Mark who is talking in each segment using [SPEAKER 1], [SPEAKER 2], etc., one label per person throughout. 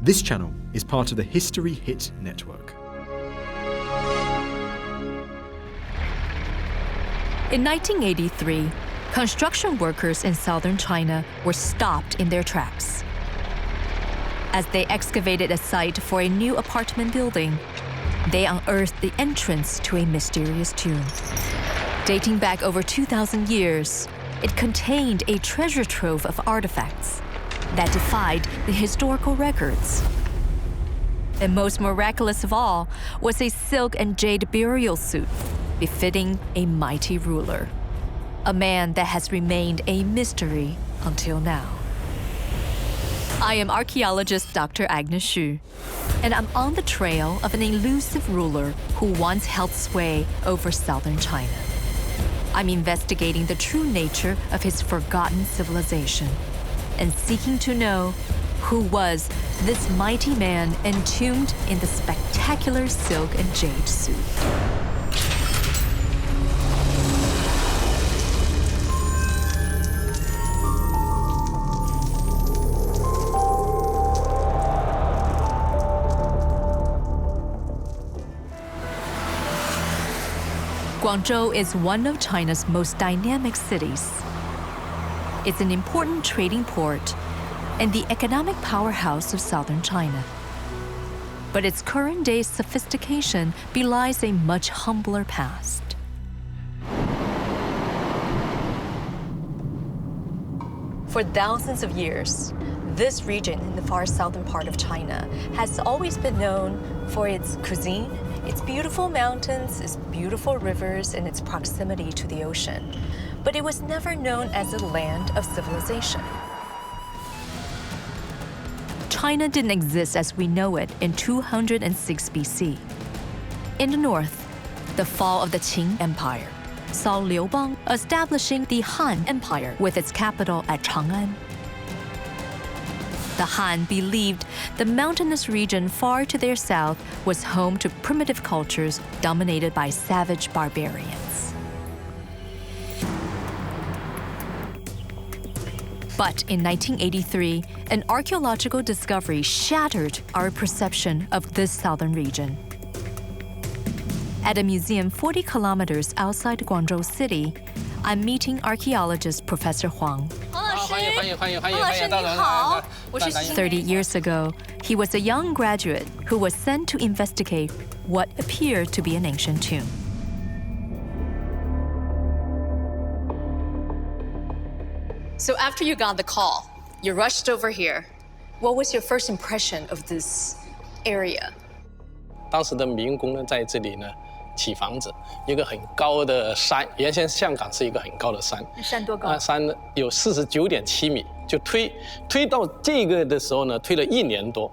[SPEAKER 1] This channel is part of the History Hit network.
[SPEAKER 2] In 1983, construction workers in southern China were stopped in their tracks. As they excavated a site for a new apartment building, they unearthed the entrance to a mysterious tomb. Dating back over 2,000 years, it contained a treasure trove of artifacts that defied the historical records. And most miraculous of all was a silk and jade burial suit befitting a mighty ruler, a man that has remained a mystery until now. I am archaeologist Dr. Agnes Hsu, and I'm on the trail of an elusive ruler who once held sway over southern China. I'm investigating the true nature of his forgotten civilization and seeking to know who was this mighty man entombed in the spectacular silk and jade suit. Guangzhou is one of China's most dynamic cities. It's an important trading port and the economic powerhouse of southern China. But its current-day sophistication belies a much humbler past. For thousands of years, this region in the far southern part of China has always been known for its cuisine, its beautiful mountains, its beautiful rivers, and its proximity to the ocean. But it was never known as a land of civilization. China didn't exist as we know it in 206 BC. In the north, the fall of the Qing Empire saw Liu Bang establishing the Han Empire with its capital at Chang'an. The Han believed the mountainous region far to their south was home to primitive cultures dominated by savage barbarians. But in 1983, an archaeological discovery shattered our perception of this southern region. At a museum 40 kilometers outside Guangzhou City, I'm meeting archaeologist Professor Huang. 30 years ago, he was a young graduate who was sent to investigate what appeared to be an ancient tomb. So after you got the call, you rushed over here. What was your first impression of this area?
[SPEAKER 3] 当时的民工呢，在这里呢起房子，一个很高的山，原先象岗是一个很高的山。
[SPEAKER 2] 山多高？
[SPEAKER 3] 山有49.7米，就推到这个的时候呢，推了1年多。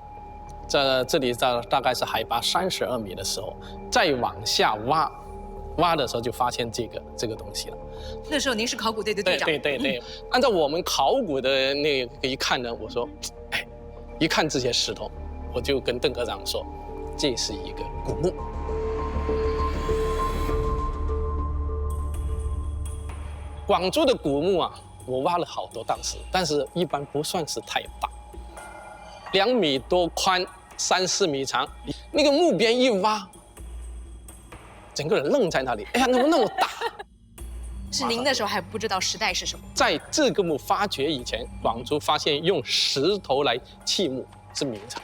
[SPEAKER 3] 在这里大概是海拔32米的时候，再往下挖的时候就发现这个东西了。
[SPEAKER 2] 那时候您是考古队的队长。
[SPEAKER 3] 对，按照我们考古的那个一看呢，我说，哎，一看这些石头，我就跟邓科长说，这是一个古墓。广州的古墓啊，我挖了好多当时，但是一般不算是太大，2米多宽，3、4米长。那个墓边一挖，整个人愣在那里，哎呀，怎么那么大？
[SPEAKER 2] 是您那时候还不知道时代是什么？
[SPEAKER 3] 在这个墓发掘以前，广州发现用石头来砌墓是明朝。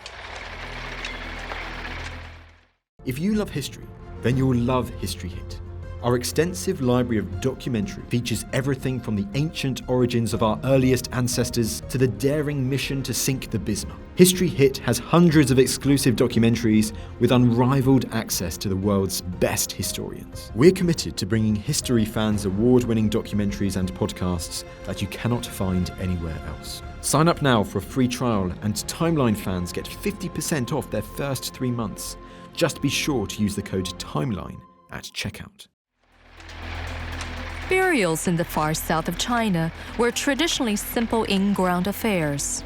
[SPEAKER 1] If you love history, then you'll love History Hit. Our extensive library of documentary features everything from the ancient origins of our earliest ancestors to the daring mission to sink the Bismarck. History Hit has hundreds of exclusive documentaries with unrivaled access to the world's best historians. We're committed to bringing history fans award-winning documentaries and podcasts that you cannot find anywhere else. Sign up now for a free trial, and Timeline fans get 50% off their first 3 months. Just be sure to use the code TIMELINE at checkout.
[SPEAKER 2] Burials in the far south of China were traditionally simple in-ground affairs.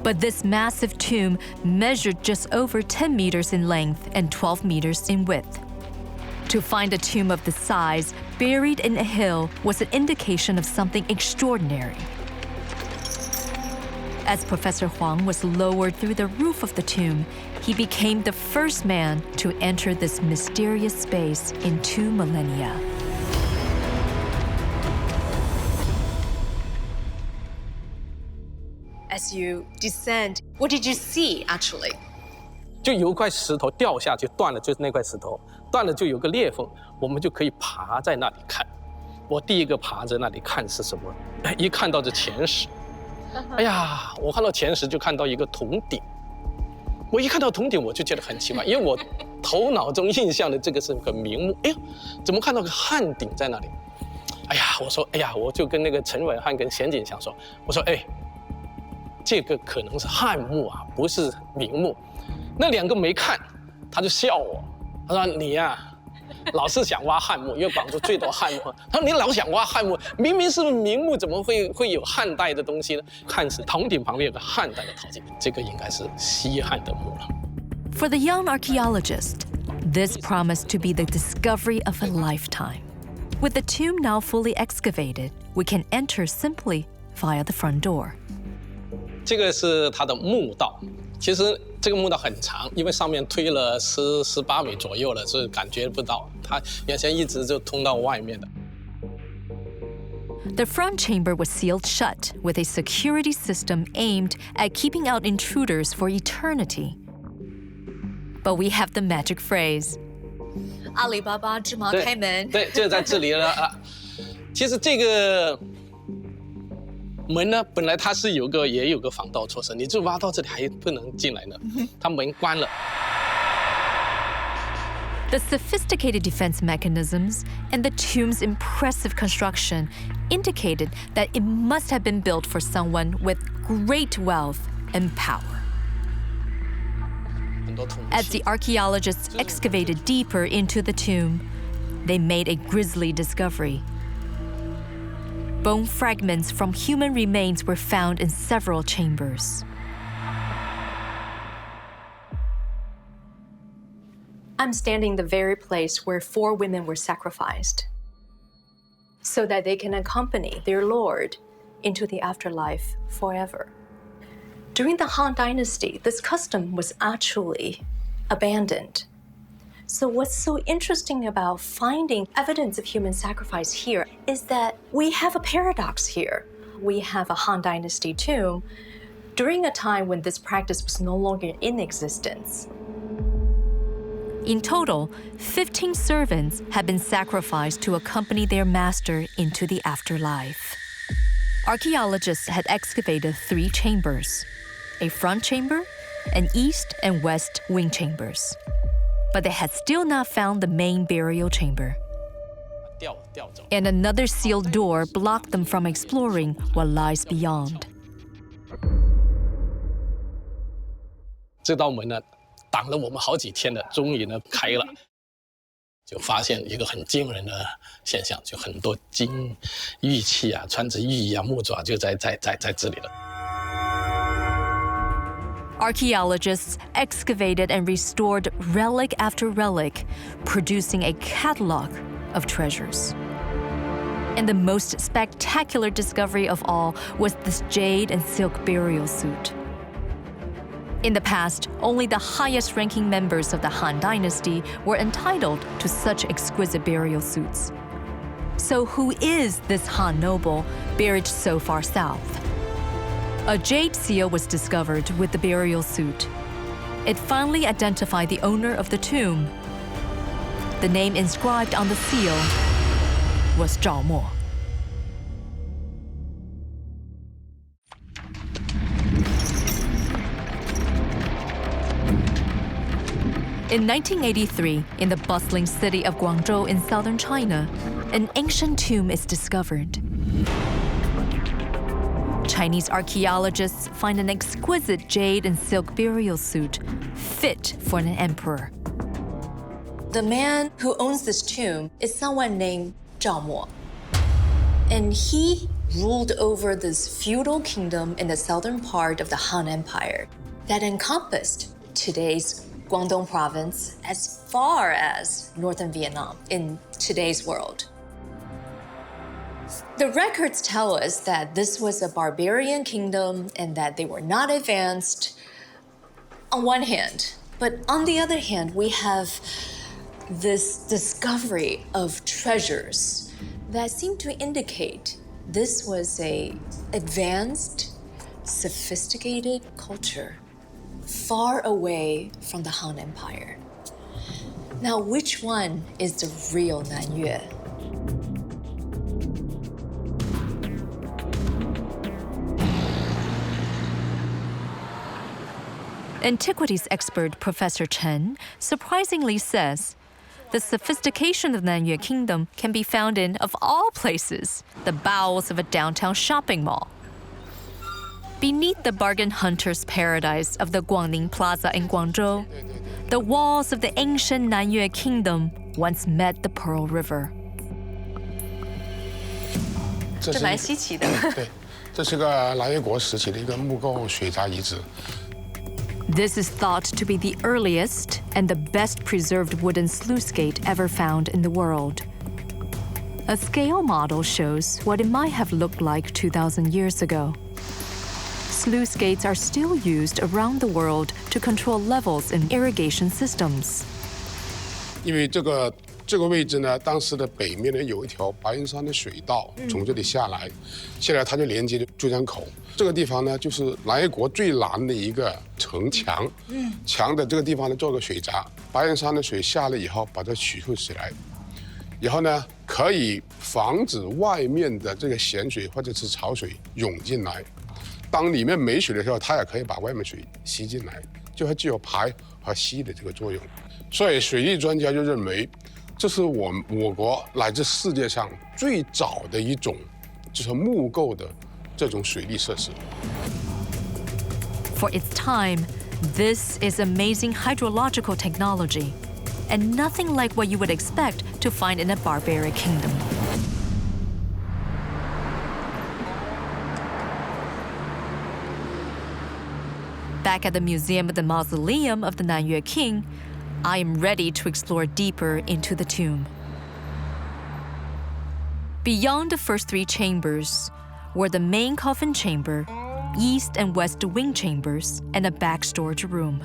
[SPEAKER 2] But this massive tomb measured just over 10 meters in length and 12 meters in width. To find a tomb of this size buried in a hill was an indication of something extraordinary. As Professor Huang was lowered through the roof of the tomb, he became the first man to enter this mysterious space in 2 millennia.
[SPEAKER 4] As you descend, what did you see actually?
[SPEAKER 3] 就有一块石头掉下去断了，就是那块石头断了，就有个裂缝，我们就可以爬在那里看。我第一个爬在那里看是什么？一看到这前石，哎呀，我看到前石就看到一个铜鼎。我一看到铜鼎，我就觉得很奇怪，因为我头脑中印象的这个是个名墓，哎呀，怎么看到个汉鼎在那里？哎呀，我说，哎呀，我就跟那个陈伟汉跟贤景祥说，我说，哎，这个可能是汉墓啊，不是名墓。那2个没看，他就笑我，他说你呀、老是想挖汉墓，因为广州最多汉墓。他说你老想挖汉墓，明明是名墓，怎么会有汉代的东西呢？看是铜鼎旁边有个汉代的陶器，这个应该是西汉的墓了。
[SPEAKER 2] For the young archaeologist, this promised to be the discovery of a lifetime. With the tomb now fully excavated, we can enter simply via the front door.
[SPEAKER 3] 这个是它的墓道，其实这个墓道很长，因为上面推了18米左右了，所以感觉不到。它原先一直就通到外面的。
[SPEAKER 2] The front chamber was sealed shut with a security system aimed at keeping out intruders for eternity. But we have the magic phrase.
[SPEAKER 4] 阿里巴巴芝麻开门。
[SPEAKER 3] 对，就在这里了啊。其实这个门呢，本来它是也有个防盗措施，你就挖到这里还不能进来呢，它门关了。
[SPEAKER 2] The sophisticated defense mechanisms and the tomb's impressive construction indicated that it must have been built for someone with great wealth and power. As the archaeologists excavated deeper into the tomb, they made a grisly discovery. Bone fragments from human remains were found in several chambers.
[SPEAKER 4] I'm standing in the very place where 4 women were sacrificed so that they can accompany their lord into the afterlife forever. During the Han Dynasty, this custom was actually abandoned. So what's so interesting about finding evidence of human sacrifice here is that we have a paradox here. We have a Han Dynasty tomb during a time when this practice was no longer in existence.
[SPEAKER 2] In total, 15 servants had been sacrificed to accompany their master into the afterlife. Archaeologists had excavated 3 chambers, a front chamber, an east and west wing chambers. But they had still not found the main burial chamber. And another sealed door blocked them from exploring what lies beyond.
[SPEAKER 3] 这道门呢，挡了我们好几天的，终于呢开了，就发现一个很惊人的现象，就很多金玉器啊，穿着玉衣啊、木爪就在这里了。
[SPEAKER 2] Archaeologists excavated and restored relic after relic, producing a catalog of treasures. And the most spectacular discovery of all was this jade and silk burial suit. In the past, only the highest-ranking members of the Han Dynasty were entitled to such exquisite burial suits. So who is this Han noble buried so far south? A jade seal was discovered with the burial suit. It finally identified the owner of the tomb. The name inscribed on the seal was Zhao Mo. In 1983, in the bustling city of Guangzhou in southern China, an ancient tomb is discovered. Chinese archaeologists find an exquisite jade and silk burial suit fit for an emperor.
[SPEAKER 4] The man who owns this tomb is someone named Zhao Mo. And he ruled over this feudal kingdom in the southern part of the Han Empire that encompassed today's Guangdong province as far as northern Vietnam in today's world. The records tell us that this was a barbarian kingdom and that they were not advanced on one hand. But on the other hand, we have this discovery of treasures that seem to indicate this was a advanced, sophisticated culture far away from the Han Empire. Now, which one is the real Nanyue?
[SPEAKER 2] Antiquities expert Professor Chen surprisingly says the sophistication of the Nanyue Kingdom can be found in, of all places, the bowels of a downtown shopping mall. Beneath the bargain hunter's paradise of the Guangning Plaza in Guangzhou, the walls of the ancient Nanyue Kingdom once met the Pearl River.
[SPEAKER 4] 这蛮稀奇的。
[SPEAKER 5] 对，这是个南越国时期的一个木构水闸遗址。
[SPEAKER 2] This is thought to be the earliest and the best preserved wooden sluice gate ever found in the world. A scale model shows what it might have looked like 2,000 years ago. Sluice gates are still used around the world to control levels in irrigation systems.
[SPEAKER 5] 因为这个位置呢，当时的北面呢有一条白云山的水道从这里下来，它就连接着珠江口。这个地方呢，就是南越国最南的一个城墙。墙的这个地方呢，做个水闸，白云山的水下来以后，把它取出起来，以后呢，可以防止外面的这个咸水或者是潮水涌进来。当里面没水的时候，它也可以把外面水吸进来，就它具有排和吸的这个作用。所以水利专家就认为，这是我国乃至世界上最早的一种就是木构的这种水利设施。
[SPEAKER 2] For its time, this is amazing hydrological technology, and nothing like what you would expect to find in a barbaric kingdom. Back at the Museum of the Mausoleum of the Nanyue King, I am ready to explore deeper into the tomb. Beyond the first three chambers were the main coffin chamber, east and west wing chambers, and a back storage room.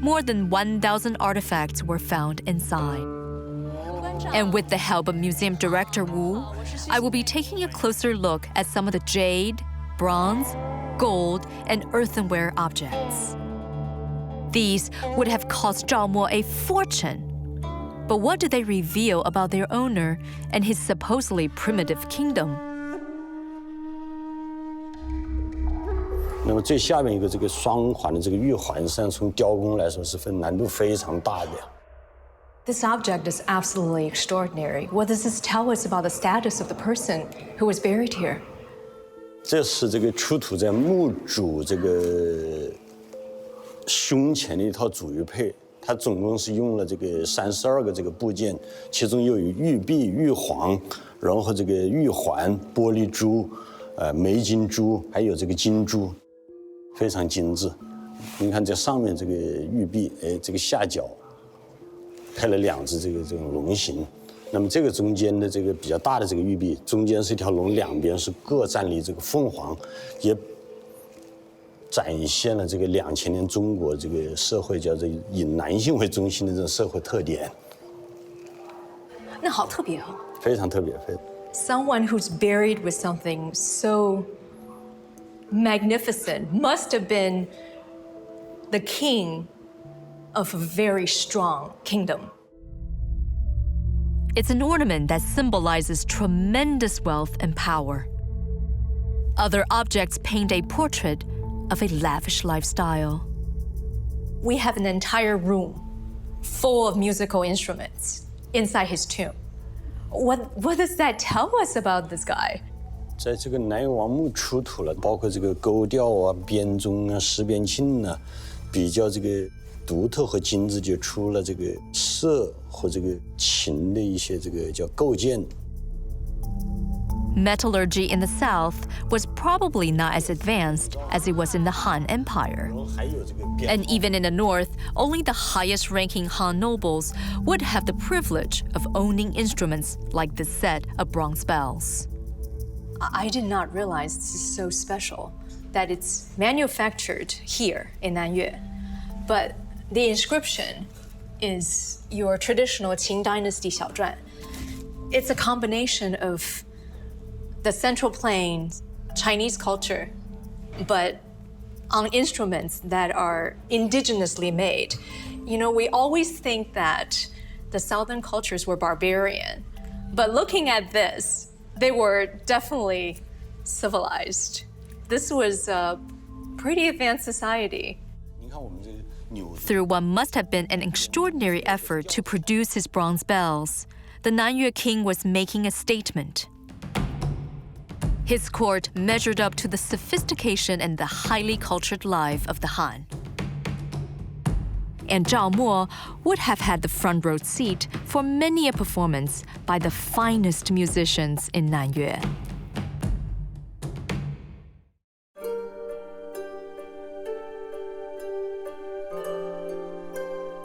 [SPEAKER 2] More than 1,000 artifacts were found inside. And with the help of museum director Wu, I will be taking a closer look at some of the jade, bronze, gold, and earthenware objects. These would have cost Zhao Mo a fortune. But what do they reveal about their owner and his supposedly primitive kingdom?
[SPEAKER 6] 那么最下面一个这个双环的这个玉环，实际上从雕工来说是难度非常大的。
[SPEAKER 4] This object is absolutely extraordinary. What does this tell us about the status of the person who was buried here?
[SPEAKER 6] 这是这个出土在墓主这个胸前的一套主玉佩，它总共是用了这个32个这个部件，其中又有玉璧、玉环，然后这个玉环、玻璃珠、梅金珠，还有这个金珠，非常精致。你看这上面这个玉璧，这个下角配了2只这种龙形。 那么这个中间的这个比较大的这个玉璧，中间是一条龙，两边是各站立这个凤凰，也展现了这个2000年中国这个社会叫做以男性为中心的这种社会特点。
[SPEAKER 4] 那好特别哦。
[SPEAKER 6] 非常特别，Someone
[SPEAKER 4] who's buried with something so magnificent must have been the king of a very strong kingdom.
[SPEAKER 2] It's an ornament that symbolizes tremendous wealth and power. Other objects paint a portrait of a lavish lifestyle.
[SPEAKER 4] We have an entire room full of musical instruments inside his tomb. What does that tell us about this guy?
[SPEAKER 6] 在这个南越王墓出土了，包括这个钩调啊、编钟啊、十边磬啊，比较这个独特和精致，就出了这个瑟和这个琴的一些这个叫构件。
[SPEAKER 2] Metallurgy in the south was probably not as advanced as it was in the Han Empire. And even in the north, only the highest-ranking Han nobles would have the privilege of owning instruments like this set of bronze bells.
[SPEAKER 4] I did not realize this is so special, that it's manufactured here in Nanyue. But the inscription is your traditional Qing Dynasty 小篆. It's a combination of the Central Plains, Chinese culture, but on instruments that are indigenously made. You know, we always think that the Southern cultures were barbarian, but looking at this, they were definitely civilized. This was a pretty advanced society.
[SPEAKER 2] Through what must have been an extraordinary effort to produce his bronze bells, the Nanyue king was making a statement. His court measured up to the sophistication and the highly cultured life of the Han. And Zhao Mo would have had the front row seat for many a performance by the finest musicians in Nanyue.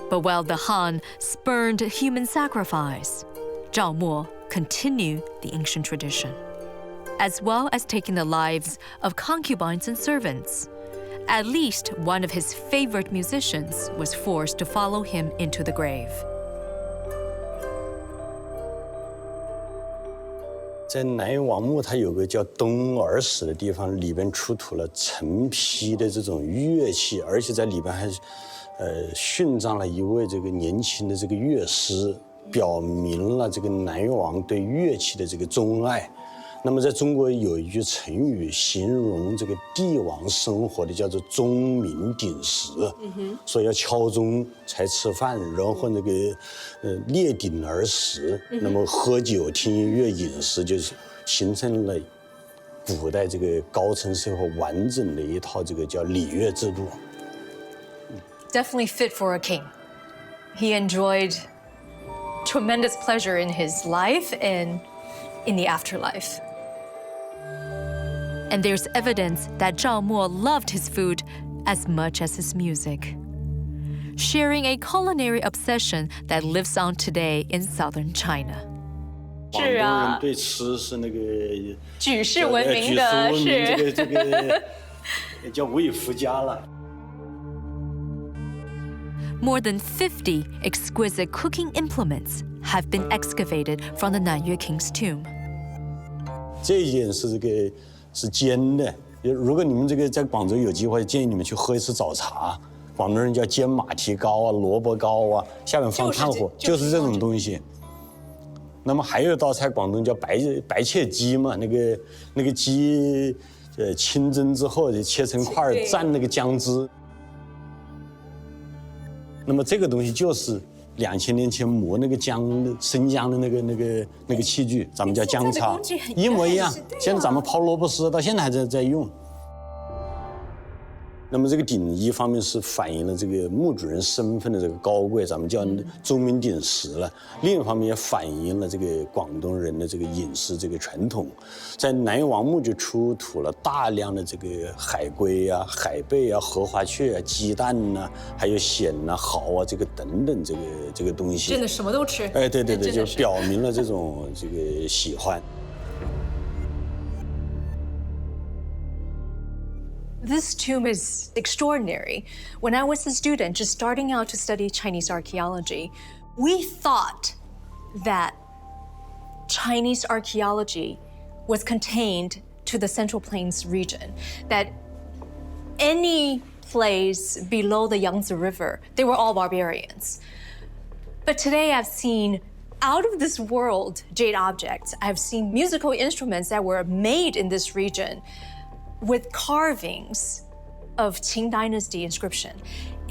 [SPEAKER 2] But while the Han spurned human sacrifice, Zhao Mo continued the ancient tradition, as well as taking the lives of concubines and servants. At least one of his favorite musicians was forced to follow him into the grave.
[SPEAKER 6] 在南越王墓，它有个叫东耳室的地方，里边出土了成批的这种乐器，而且在里边还殉葬了一位这个年轻的这个乐师，表明了这个南越王对乐器的这个钟爱。那么在中国有一句成语形容这个帝王生活的，叫做钟鸣鼎食，说要敲钟才吃饭，然后那个列鼎而食，那么喝酒、听音乐、饮食，就是形成了古代这个高层社会完整的一套这个叫礼乐制度。
[SPEAKER 4] Definitely fit for a king. He enjoyed tremendous pleasure in his life and in the afterlife.
[SPEAKER 2] And there's evidence that Zhao Mo loved his food as much as his music, sharing a culinary obsession that lives on today in southern China.
[SPEAKER 6] 广东人对吃是那个
[SPEAKER 4] 举世闻名的，
[SPEAKER 6] 这个叫无以复加了。
[SPEAKER 2] More than 50 exquisite cooking implements have been excavated from the Nanyue king's tomb.
[SPEAKER 6] 这件是这个是煎的，如果你们这个在广州有机会，建议你们去喝一次早茶。广东人叫煎马蹄糕啊、萝卜糕啊，下面放炭火，就是这种东西。那么还有一道菜，广东叫白切鸡嘛，那个鸡清蒸之后就切成块蘸那个姜汁。那么这个东西就是2000年前磨那个生姜的那个器具，咱们叫姜叉，一模一样。现在咱们泡萝卜丝到现在还在用。那么这个鼎一方面是反映了这个墓主人身份的这个高贵，咱们叫钟鸣鼎食了；另一方面也反映了这个广东人的这个饮食这个传统。在南越王墓就出土了大量的这个海龟啊、海贝啊、荷花雀啊、鸡蛋呐、还有蚬啊、蚝啊这个等等这个东西。
[SPEAKER 4] 真的什么都吃。
[SPEAKER 6] 哎，对，就表明了这种这个喜欢。
[SPEAKER 4] This tomb is extraordinary. When I was a student just starting out to study Chinese archaeology, we thought that Chinese archaeology was contained to the Central Plains region, that any place below the Yangtze River, they were all barbarians. But today I've seen out of this world jade objects. I've seen musical instruments that were made in this region with carvings of Qing Dynasty inscription.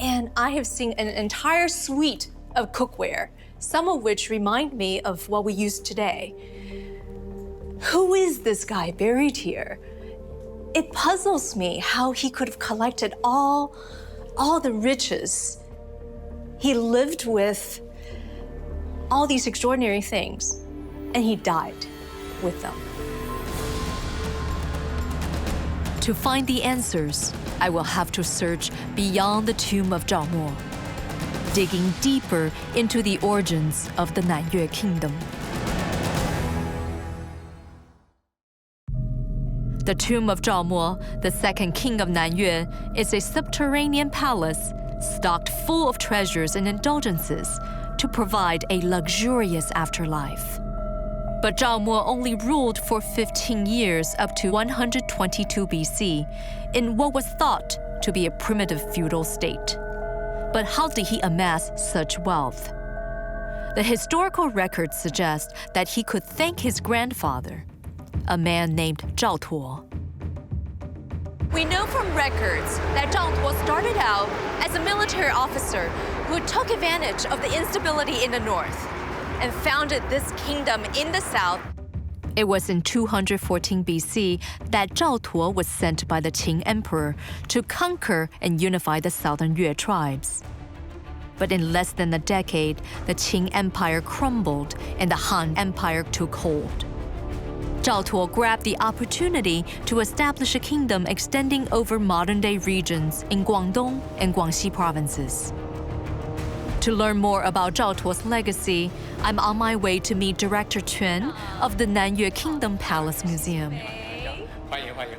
[SPEAKER 4] And I have seen an entire suite of cookware, some of which remind me of what we use today. Who is this guy buried here? It puzzles me how he could have collected all the riches. He lived with all these extraordinary things, and he died with them.
[SPEAKER 2] To find the answers, I will have to search beyond the tomb of Zhao Mo, digging deeper into the origins of the Nanyue kingdom. The tomb of Zhao Mo, the second king of Nanyue, is a subterranean palace stocked full of treasures and indulgences to provide a luxurious afterlife. But Zhao Mo only ruled for 15 years up to 122 BC in what was thought to be a primitive feudal state. But how did he amass such wealth? The historical records suggest that he could thank his grandfather, a man named Zhao Tuo. We know from records that Zhao Tuo started out as a military officer who took advantage of the instability in the north and founded this kingdom in the south. It was in 214 BC that Zhao Tuo was sent by the Qing emperor to conquer and unify the southern Yue tribes. But in less than a decade, the Qing Empire crumbled and the Han Empire took hold. Zhao Tuo grabbed the opportunity to establish a kingdom extending over modern-day regions in Guangdong and Guangxi provinces. To learn more about Zhao Tuo's legacy, I'm on my way to meet Director Quan of the Nanyue Kingdom Palace Museum.
[SPEAKER 3] 欢迎欢迎。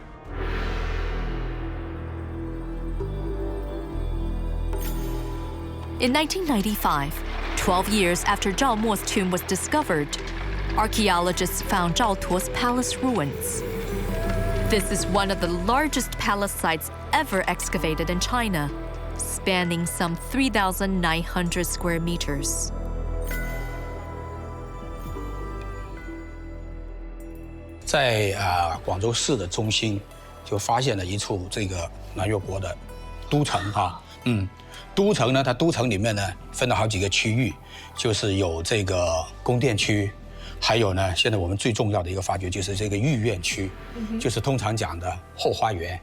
[SPEAKER 2] In 1995, 12 years after Zhao Mo's tomb was discovered, archaeologists found Zhao Tuo's palace ruins. This is one of the largest palace sites ever excavated in China, spanning some 3,900 square meters.
[SPEAKER 7] 在广州市的中心，就发现了一处这个南越国的都城啊，都城呢，它都城里面呢分了好几个区域，就是有这个宫殿区，还有呢，现在我们最重要的一个发掘就是这个御苑区，就是通常讲的后花园。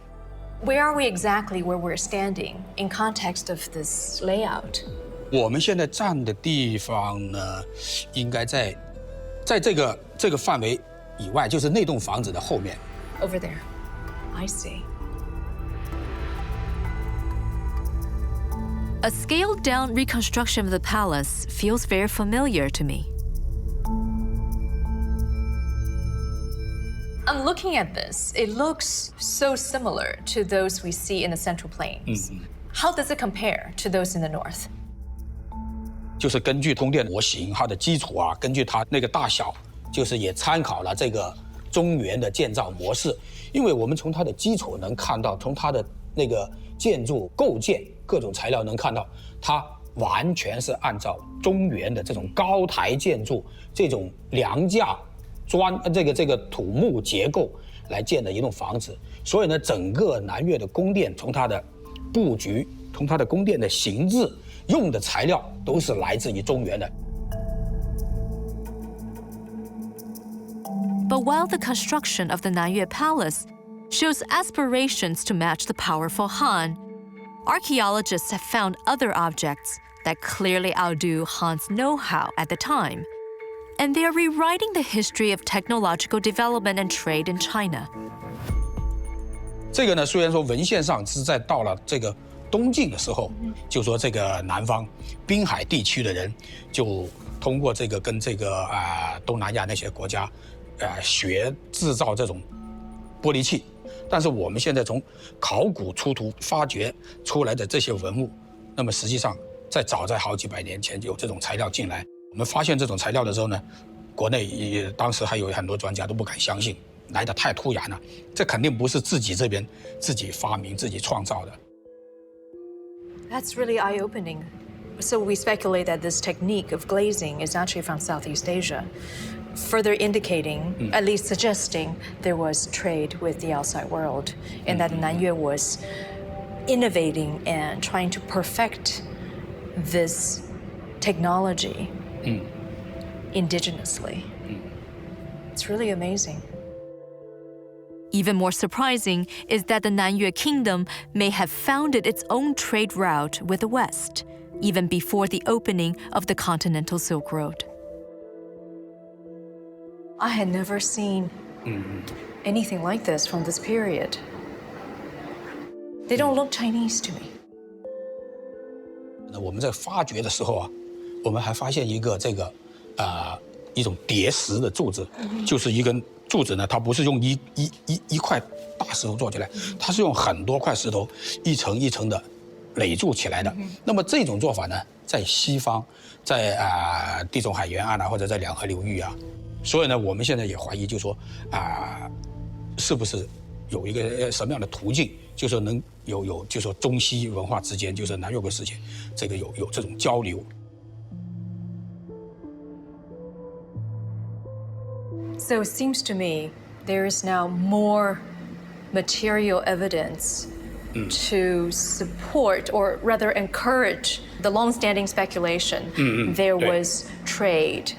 [SPEAKER 4] Where are we exactly where we're standing in context of this layout?
[SPEAKER 7] 我们现在站的地方呢，应该在这个范围以外，就是那栋房子的后面。
[SPEAKER 4] Over there. I see.
[SPEAKER 2] A scaled-down reconstruction of the palace feels very familiar to me.
[SPEAKER 4] I'm looking at this. It looks so similar to those we see in the Central Plains. How does it compare to those in the north?
[SPEAKER 7] 就是根据宫殿模型它的基础啊，根据它那个大小，就是也参考了这个中原的建造模式。因为我们从它的基础能看到，从它的那个建筑构建各种材料能看到，它完全是按照中原的这种高台建筑、这种梁架这个土木结构来建的一栋房子。所以呢，整个南越的宫殿从它的布局，从它的宫殿的形制，用的材料都是来自于中原的。
[SPEAKER 2] But while the construction of the Nanyue Palace shows aspirations to match the powerful Han, archaeologists have found other objects that clearly outdo Han's know-how at the time. And they are rewriting the history of technological development and trade in China.
[SPEAKER 7] 这个呢，虽然说文献上是在到了这个东晋的时候，就说这个南方滨海地区的人就通过这个跟这个东南亚那些国家学制造这种玻璃器，但是我们现在从考古出土发掘出来的这些文物，那么实际上早在好几百年前就有这种材料进来。我们发现这种材料的时候呢，国内当时还有很多专家都不敢相信，来得太突然了，这肯定不是自己这边自己发明、自己创造的。
[SPEAKER 4] That's really eye-opening. So we speculate that this technique of glazing is actually from Southeast Asia, further indicating, at least suggesting, there was trade with the outside world, and that Nanyue was innovating and trying to perfect this technology indigenously. It's really amazing.
[SPEAKER 2] Even more surprising is that the Nanyue Kingdom may have founded its own trade route with the West, even before the opening of the continental Silk Road.
[SPEAKER 4] I had never seen anything like this from this period. They don't look Chinese to me.
[SPEAKER 7] 我们在发掘的时候啊，我们还发现一个一种叠石的柱子，就是一根柱子呢，它不是用一块大石头做起来，它是用很多块石头一层一层的垒筑起来的。那么这种做法呢，在西方，在地中海沿岸或者在两河流域啊，所以呢，我们现在也怀疑，就说是不是有一个什么样的途径，就说能有，就说中西文化之间，就是南越国时期，这个有这种交流。
[SPEAKER 4] So it seems to me there is now more material evidence to support, or rather encourage, the long-standing speculation there was trade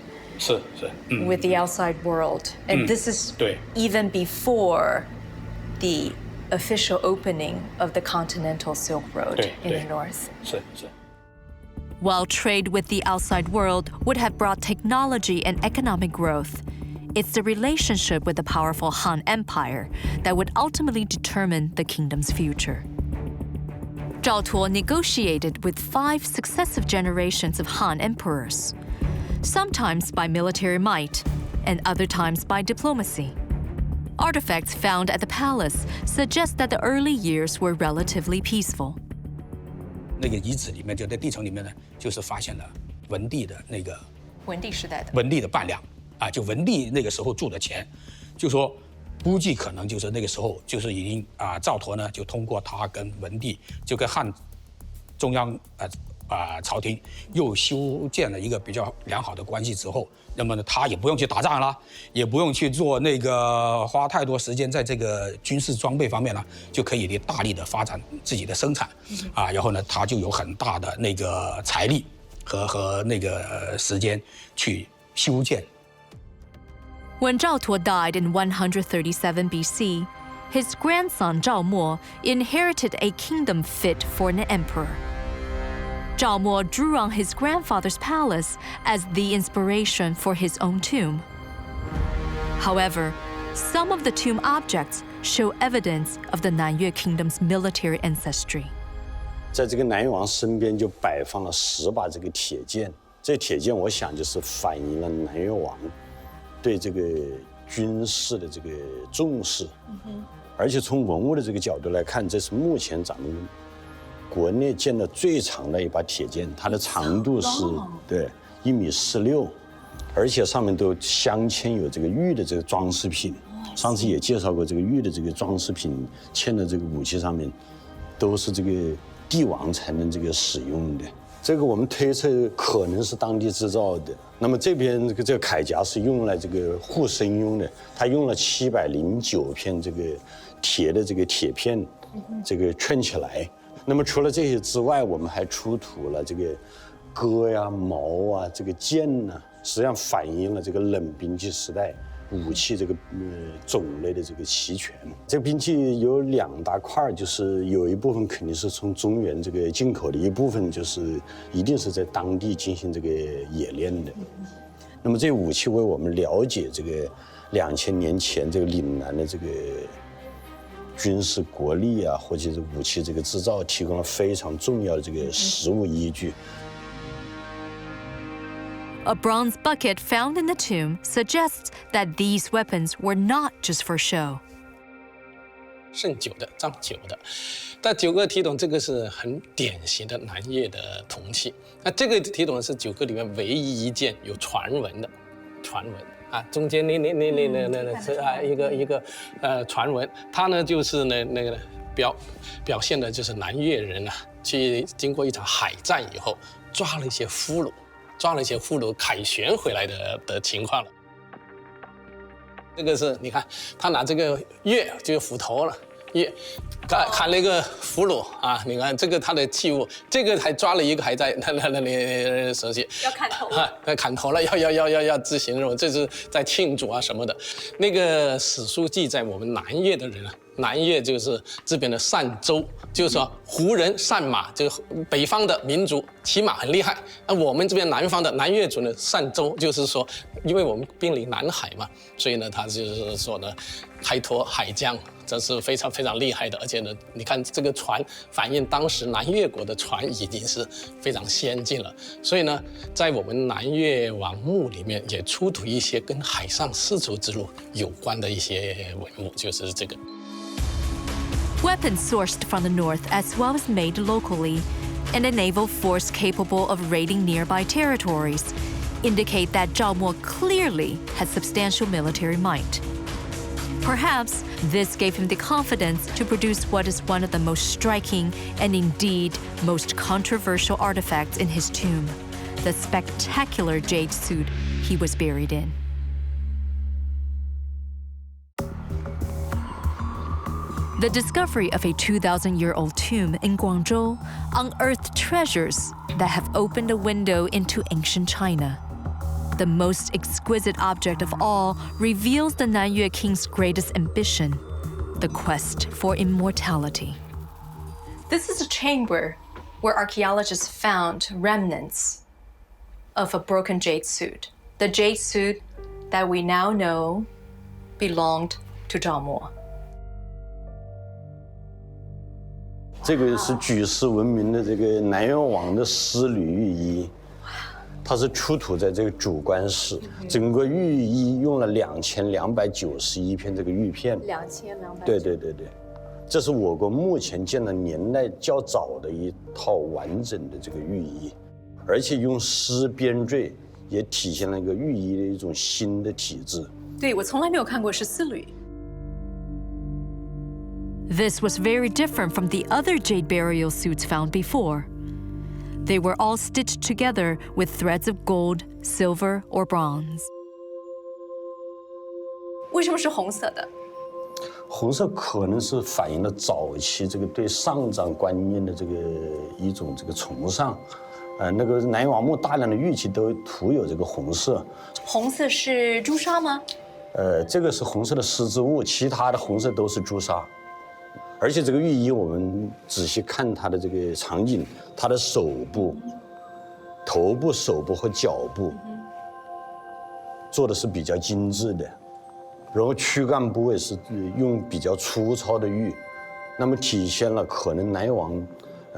[SPEAKER 4] with the outside world. And this is even before the official opening of the continental Silk Road in the north.
[SPEAKER 2] While trade with the outside world would have brought technology and economic growth, it's the relationship with the powerful Han Empire that would ultimately determine the kingdom's future. Zhao Tuo negotiated with 5 successive generations of Han emperors, sometimes by military might and other times by diplomacy. Artifacts found at the palace suggest that the early years were relatively peaceful.
[SPEAKER 7] 那个遗址里面，就在地层里面呢，就是发现了文帝的那个
[SPEAKER 4] 文帝时代的
[SPEAKER 7] 文帝的伴娘就文帝那个时候铸的钱，就说估计可能就是那个时候就是已经赵佗呢就通过他跟文帝就跟汉中央朝廷又修建了一个比较良好的关系之后，那么呢他也不用去打仗了，也不用去做那个花太多时间在这个军事装备方面了，就可以大力的发展自己的生产然后呢他就有很大的那个财力和那个时间去修建。
[SPEAKER 2] When Zhao Tuo died in 137 BC, his grandson Zhao Mo inherited a kingdom fit for an emperor. Zhao Mo drew on his grandfather's palace as the inspiration for his own tomb. However, some of the tomb objects show evidence of the Nanyue kingdom's military ancestry.
[SPEAKER 6] 在这个南越王身边就摆放了10把这个铁剑，这铁剑我想就是反映了南越王对这个军事的这个重视，而且从文物的这个角度来看，这是目前咱们国内见的最长的一把铁剑，它的长度是1.16米，而且上面都镶嵌有这个玉的这个装饰品。上次也介绍过，这个玉的这个装饰品嵌的这个武器上面，都是这个帝王才能这个使用的。这个我们推测可能是当地制造的。那么这边这个铠甲是用来这个护身用的，它用了709片这个铁的这个铁片，这个圈起来。那么除了这些之外，我们还出土了这个戈呀、矛啊、这个剑呐，实际上反映了这个冷兵器时代武器这个种类的这个齐全。这个兵器有2大块，就是有一部分肯定是从中原这个进口的，一部分就是一定是在当地进行这个冶炼的。那么这武器为我们了解这个2000年前这个岭南的这个军事国力或者是武器这个制造提供了非常重要的这个实物依据。
[SPEAKER 2] A bronze bucket found in the tomb suggests that these weapons were not just for show.
[SPEAKER 3] 盛酒的，装酒的。但9个提桶这个是很典型的南越的铜器。那这个提桶是9个里面唯一一件有传闻的，传闻中间那是一个传闻，它呢就是那个表现的就是南越人去经过一场海战以后抓了一些俘虏凯旋回来的情况了。这个是你看他拿这个钺就是斧头了，钺砍了一个俘虏你看这个他的器物，这个还抓了一个还在那里手写
[SPEAKER 4] 要砍头了
[SPEAKER 3] 砍头了，要执行任务，这是在庆祝什么的。那个史书记载我们南越的人南越就是这边的善州，就是说胡人善马，就是北方的民族骑马很厉害。那我们这边南方的南越族呢，善州就是说，因为我们濒临南海嘛，所以呢，他就是说呢，开拓海疆，这是非常非常厉害的。而且呢，你看这个船反映当时南越国的船已经是非常先进了。所以呢，在我们南越王墓里面也出土一些跟海上丝绸之路有关的一些文物，就是这个。
[SPEAKER 2] Weapons sourced from the north as well as made locally, and a naval force capable of raiding nearby territories indicate that Zhao Mo clearly had substantial military might. Perhaps this gave him the confidence to produce what is one of the most striking and indeed most controversial artifacts in his tomb, the spectacular jade suit he was buried in. The discovery of a 2,000-year-old tomb in Guangzhou unearthed treasures that have opened a window into ancient China. The most exquisite object of all reveals the Nanyue king's greatest ambition, the quest for immortality.
[SPEAKER 4] This is a chamber where archaeologists found remnants of a broken jade suit. The jade suit that we now know belonged to Zhao Mo.
[SPEAKER 6] 这个是举世闻名的这个南越王的丝缕玉衣，它是出土在这个主棺室，整个玉衣用了2291片这个玉片。2200。对。这是我国目前见的年代较早的一套完整的这个玉衣，而且用丝编缀，也体现了一个玉衣的一种新的体制。
[SPEAKER 4] 对，我从来没有看过是丝缕。
[SPEAKER 2] This was very different from the other jade burial suits found before. They were all stitched together with threads of gold, silver, or bronze.
[SPEAKER 4] 为什么是红色的？
[SPEAKER 6] 红色可能是反映了早期这个对上葬观念的这个一种这个崇尚。那个南越王墓大量的玉器都涂有这个红色。
[SPEAKER 4] 红色是朱砂吗？
[SPEAKER 6] 这个是红色的丝织物，其他的红色都是朱砂。 而且这个玉衣，我们仔细看它的这个场景，它的手部、头部、手部和脚部做的是比较精致的，然后躯干部位是用比较粗糙的玉，那么体现了可能南越王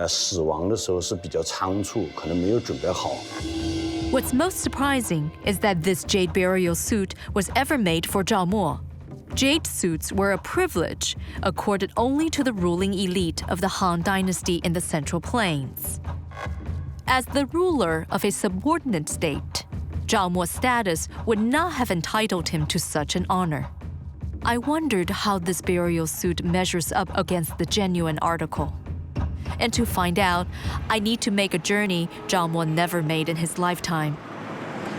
[SPEAKER 6] 死亡的时候是比较仓促，可能没有准备好。
[SPEAKER 2] What's most surprising is that this jade burial suit was ever made for Zhao Mo. Jade suits were a privilege accorded only to the ruling elite of the Han Dynasty in the Central Plains. As the ruler of a subordinate state, Zhao Mo's status would not have entitled him to such an honor. I wondered how this burial suit measures up against the genuine article. And to find out, I need to make a journey Zhao Mo never made in his lifetime.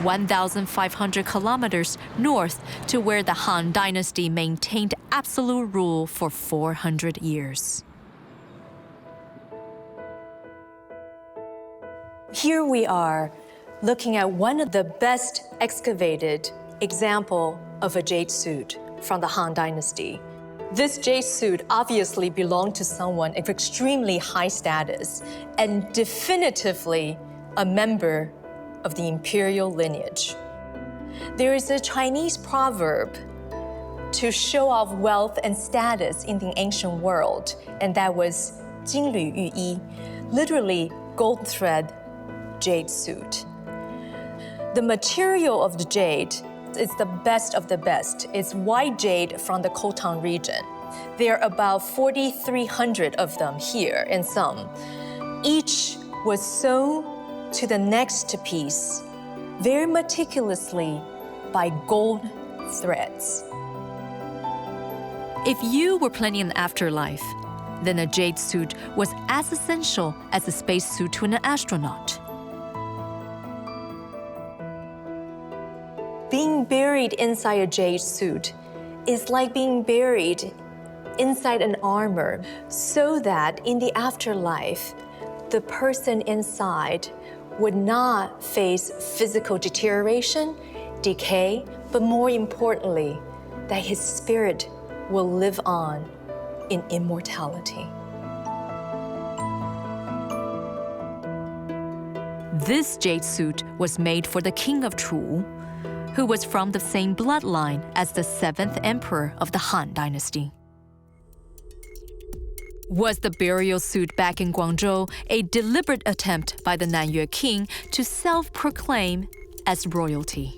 [SPEAKER 2] 1,500 kilometers north to where the Han Dynasty maintained absolute rule for 400 years.
[SPEAKER 4] Here we are looking at one of the best excavated example of a jade suit from the Han Dynasty. This jade suit obviously belonged to someone of extremely high status and definitively a member of the imperial lineage. There is a Chinese proverb to show off wealth and status in the ancient world, and that was 金缕玉衣, literally gold thread jade suit. The material of the jade is the best of the best. It's white jade from the Khotan region. There are about 4,300 of them here and some. Each was sewn to the next piece very meticulously by gold threads.
[SPEAKER 2] If you were planning an afterlife, then a jade suit was as essential as a spacesuit to an astronaut.
[SPEAKER 4] Being buried inside a jade suit is like being buried inside an armor, so that in the afterlife, the person inside would not face physical deterioration, decay, but more importantly, that his spirit will live on in immortality.
[SPEAKER 2] This jade suit was made for the king of Chu, who was from the same bloodline as the 7th emperor of the Han Dynasty. Was the burial suit back in Guangzhou a deliberate attempt by the Nanyue king to self-proclaim as royalty?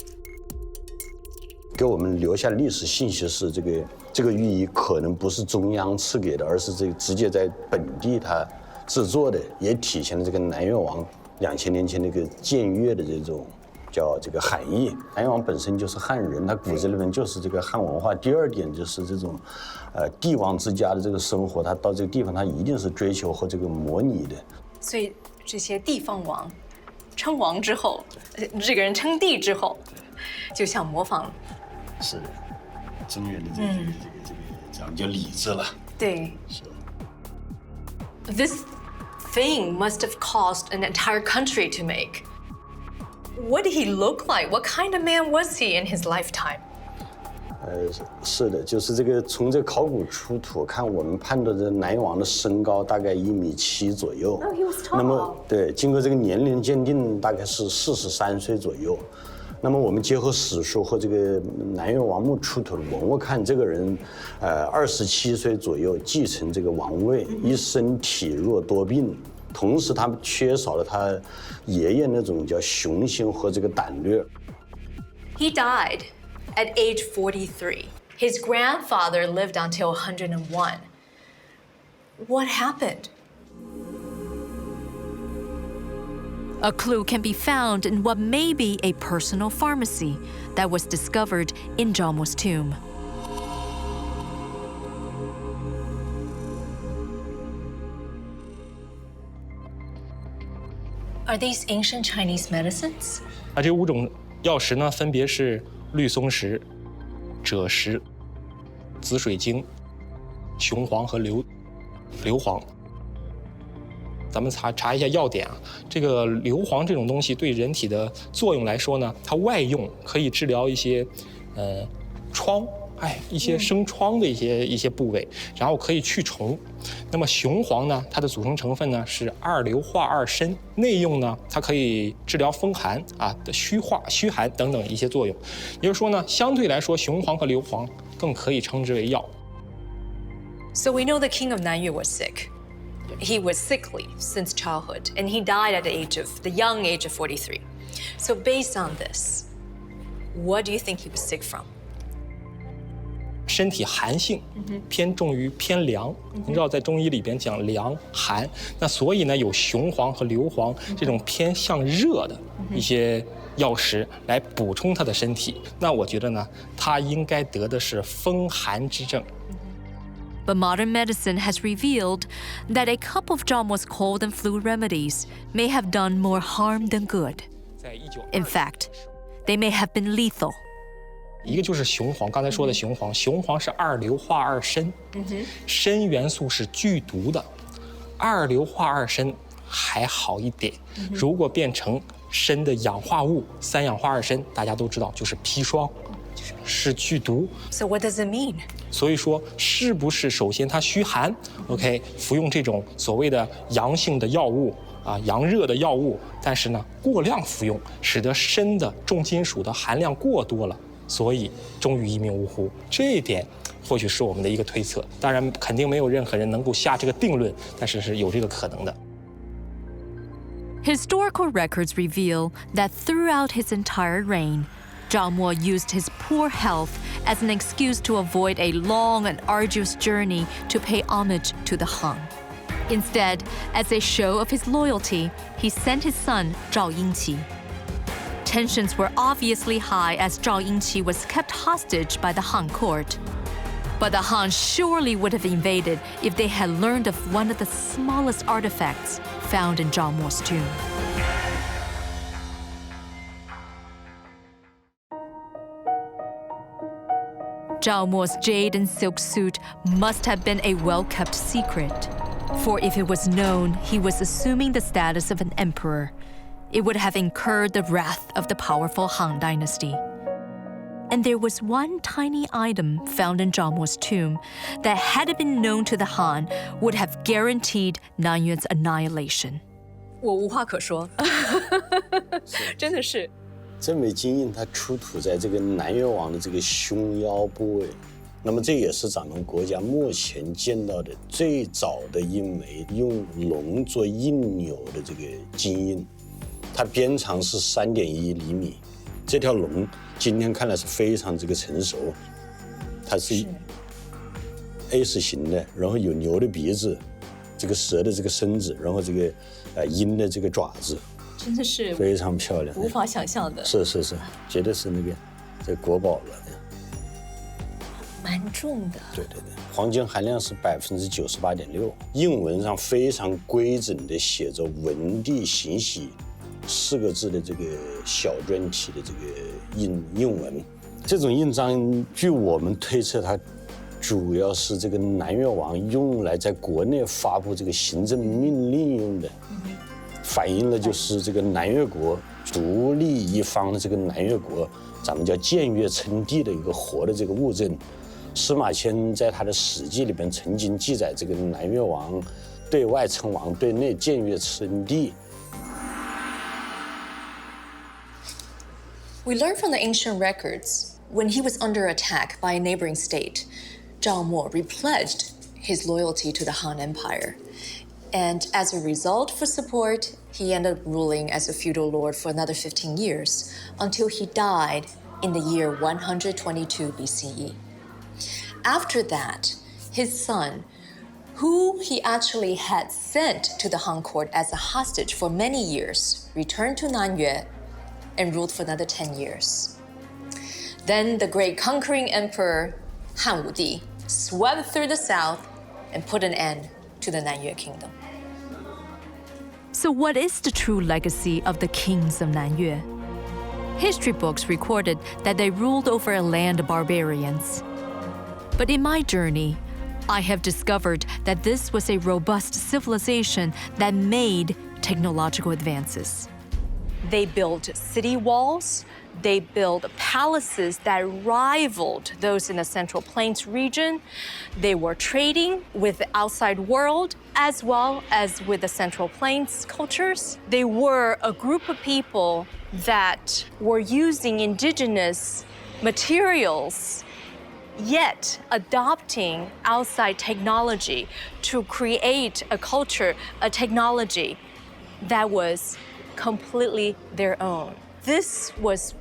[SPEAKER 6] 给我们留下历史信息是这个这个寓意可能不是中央赐给的，而是这个直接在本地它制作的，也体现了这个南越王2000年前那个僭越的这种叫这个含义。南越王本身就是汉人，他骨子里面就是这个汉文化。第二点就是这种，帝王之家的这个生活，他到这个地方他一定是追求和这个模拟的。
[SPEAKER 4] 所以这些地方王称王之后，这个人称帝之后，就像模仿。
[SPEAKER 6] 是的，中原的这个咱们叫礼制了。
[SPEAKER 4] 对。
[SPEAKER 6] 是。
[SPEAKER 4] This thing must have cost an entire country to make. What did he look like? What kind of man was he in his lifetime?
[SPEAKER 6] 是的，就是这个从这考古出土看，我们判断这南越王的身高大概1.7米左右。
[SPEAKER 4] Oh, he was tall.
[SPEAKER 6] 那么对，经过这个年龄鉴定，大概是43岁左右。那么我们结合史书和这个南越王墓出土的文物看，这个人，27岁左右继承这个王位，一生体弱多病，同时他缺少了他爷爷那种叫雄心和这个胆略。
[SPEAKER 4] He died at age 43. His grandfather lived until 101. What happened?
[SPEAKER 2] A clue can be found in what may be a personal pharmacy that was discovered in Zhao Mo's tomb.
[SPEAKER 4] Are these ancient Chinese medicines?
[SPEAKER 3] 这5种药石呢，分别是绿松石、赭石、紫水晶、雄黄和硫磺。咱们查一下要点啊，这个硫磺这种东西对人体的作用来说呢，它外用可以治疗一些疮，一些生疮的一些部位，然后可以去虫。那么雄黄呢，它的组成成分呢是2硫化2砷，内用呢它可以治疗风寒的虚寒等等一些作用。也就是说呢，相对来说雄黄和硫磺更可以称之为药。
[SPEAKER 4] So we know the king of Nanyue was sick. He was sickly since childhood, and he died at the young age of 43. So based on this, what do you think he was sick from?
[SPEAKER 3] 身体寒性偏重于偏凉，您知道在中医里边讲凉寒，那所以呢有雄黄和硫磺这种偏向热的一些药石来补充他的身体。那我觉得呢，他应该得的是风寒之症。
[SPEAKER 2] But modern medicine has revealed that a cup of Zhao Mo's cold and flu remedies may have done more harm than good. In fact, they may have been lethal.
[SPEAKER 3] 一个就是雄黄，刚才说的雄黄，雄黄是2硫化2砷，砷元素是剧毒的，2硫化2砷还好一点，如果变成砷的氧化物3氧化2砷，大家都知道就是砒霜，是剧毒。
[SPEAKER 4] So what does it mean?
[SPEAKER 3] 所以说，是不是首先它虚寒 ，OK， 服用这种所谓的阳性的药物阳热的药物，但是呢过量服用，使得砷的重金属的含量过多了，所以终于一命呜呼。这一点或许是我们的一个推测，当然肯定没有任何人能够下这个定论，但是是有这个可能的。
[SPEAKER 2] Historical records reveal that throughout his entire reign, Zhao Mo used his poor health as an excuse to avoid a long and arduous journey to pay homage to the Han. Instead, as a show of his loyalty, he sent his son Zhao Yingqi. Tensions were obviously high as Zhao Yingqi was kept hostage by the Han court. But the Han surely would have invaded if they had learned of one of the smallest artifacts found in Zhao Mo's tomb. Zhao Mo's jade and silk suit must have been a well-kept secret. For if it was known he was assuming the status of an emperor, it would have incurred the wrath of the powerful Han dynasty. And there was one tiny item found in Zhao Mo's tomb that, had it been known to the Han, would have guaranteed Nanyue's annihilation.
[SPEAKER 4] 我无话可说，真的是。
[SPEAKER 6] 这枚金印它出土在这个南越王的这个胸腰部位，那么这也是咱们国家目前见到的最早的一枚用龙做印钮的这个金印，它边长是3.1厘米。这条龙今天看来是非常这个成熟，它是 S 型的，然后有牛的鼻子，这个蛇的这个身子，然后这个鹰的这个爪子，
[SPEAKER 4] 真的是
[SPEAKER 6] 非常漂亮，
[SPEAKER 4] 无法想象的。
[SPEAKER 6] 是，绝对是那个这国宝了。
[SPEAKER 4] 蛮重的。
[SPEAKER 6] 对，黄金含量是98.6%，印文上非常规整的写着"文帝行喜"4个字的这个小篆体的这个印文。这种印章，据我们推测，它主要是这个南越王用来在国内发布这个行政命令用的，反映了就是这个南越国独立一方的这个南越国，咱们叫僭越称帝的一个活的这个物证。司马迁在他的《史记》里边曾经记载，这个南越王对外称王，对内僭越称帝。
[SPEAKER 4] We learn from the ancient records, when he was under attack by a neighboring state, Zhao Mo repledged his loyalty to the Han Empire. And as a result, for support, he ended up ruling as a feudal lord for another 15 years, until he died in the year 122 BCE. After that, his son, who he actually had sent to the Han court as a hostage for many years, returned to Nanyue and ruled for another 10 years. Then the great conquering emperor Han Wudi swept through the south and put an end to the Nanyue kingdom.
[SPEAKER 2] So what is the true legacy of the kings of Nanyue? History books recorded that they ruled over a land of barbarians. But in my journey, I have discovered that this was a robust civilization that made technological advances. They built city walls, they built palaces that rivaled those in the Central Plains region. They were trading with the outside world as well as with the Central Plains cultures. They were a group of people that were using indigenous materials, yet adopting outside technology to create a culture, a technology that was completely their own. This was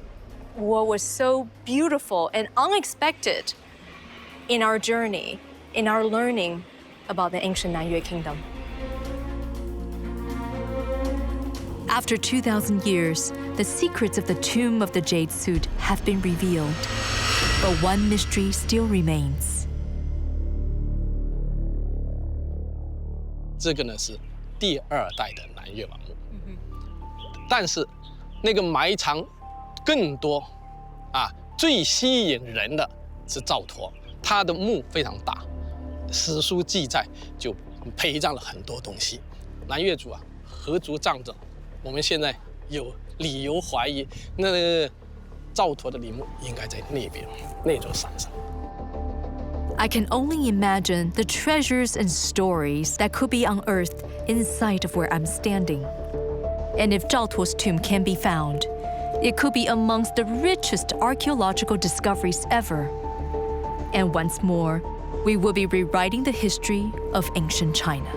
[SPEAKER 2] what was so beautiful and unexpected in our journey, in our learning about the ancient Nanyue kingdom. After 2,000 years, the secrets of the tomb of the Jade suit have been revealed. But one mystery still remains.
[SPEAKER 3] 这个呢是第2代的南越王墓，但是那个埋藏更多最吸引人的是赵佗，他的墓非常大，史书记载就陪葬了很多东西。南越族何足葬着？我们现在有理由怀疑，那个赵佗的陵墓应该在那边那座山上。
[SPEAKER 2] I can only imagine the treasures and stories that could be unearthed inside of where I'm standing. And if Zhao Tuo's tomb can be found, it could be amongst the richest archaeological discoveries ever. And once more, we will be rewriting the history of ancient China.